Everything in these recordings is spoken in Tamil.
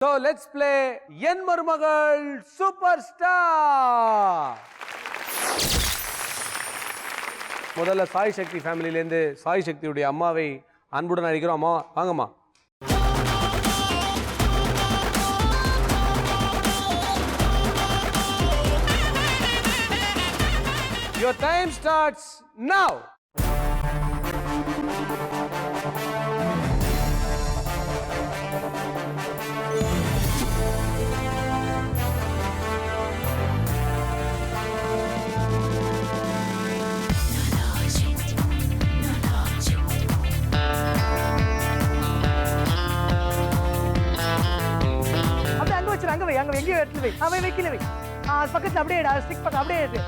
So let's play என் மருமகள் சூப்பர் ஸ்டார். முதல்ல சாய் சக்தி ஃபேமிலியிலேருந்து சாய் சக்தியுடைய அம்மாவை அன்புடன் அழைக்கிறோம். அம்மா வாங்கம்மா. Your time starts now. அங்க எங்கேயோ எடுத்து வை. அவன் வைக்கல வை. அது பக்கத்துல அப்படியே எடு. ஸ்டிக் பக்கம் அப்படியே எடு.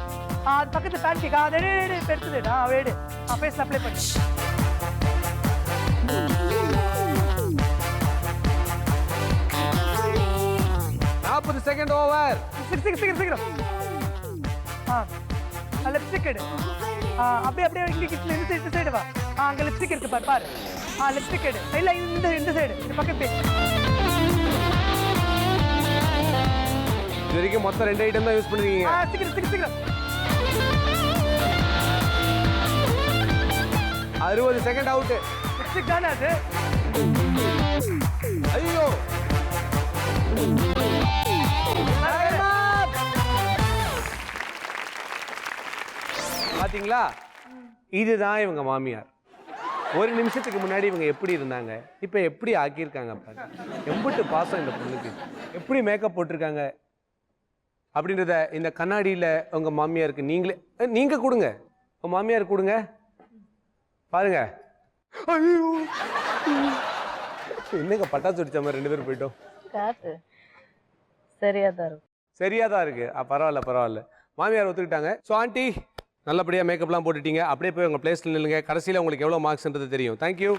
அது பக்கத்துல பேன் கேக். அது எடுத்துடா. அவ எடு. ஃபேஸ் அப்ளை பண்ணு. 40 செகண்ட் ஓவர். சீக்கிரம். லிப்ஸ்டிக் எடு. அப்படியே இங்க கிட்ட இந்த சைடு வா. அங்க லிப்ஸ்டிக் இருக்கு பாரு. லிப்ஸ்டிக் எடு. இல்ல இந்த சைடு. இந்த பக்கத்து. இது வரைக்கும் மொத்தம் 2 ஐட்டம் தான் யூஸ் பண்ணிருக்கீங்க. சீக்கிரம். 60 செகண்ட் அவுட். லிப்ஸ்டிக் தானே அது. ஐயோ. பாத்தீங்களா, இதுதான் இவங்க மாமியார். ஒரு நிமிஷத்துக்கு முன்னாடி இவங்க எப்படி இருந்தாங்க, இப்ப எப்படி ஆக்கியிருக்காங்க பாருங்க. எம்புட்டு பாசம் இந்த பொண்ணுக்கு. எப்படி மேக்கப் போட்டிருக்காங்க அப்படின்றத இந்த கண்ணாடியில உங்க மாமியாருக்கு நீங்க கொடுங்க. உங்க மாமியார் கொடுங்க பாருங்க. ஐயோ, என்னங்க பட்டாசு வெடிச்ச மாதிரி 2 பேரும் போயிட்டோம். சரியா தான் இருக்கு. பரவாயில்ல. மாமியார் ஒத்துக்கிட்டாங்க. ஸோ ஆண்டி, நல்லபடியாக மேக்கப்லாம் போட்டுட்டீங்க. அப்படியே போய் உங்கள் பிளேஸில் நில்லுங்க. கடைசியில் உங்களுக்கு எவ்வளோ மார்க்ஸ்ன்றது தெரியும். தேங்க்யூ.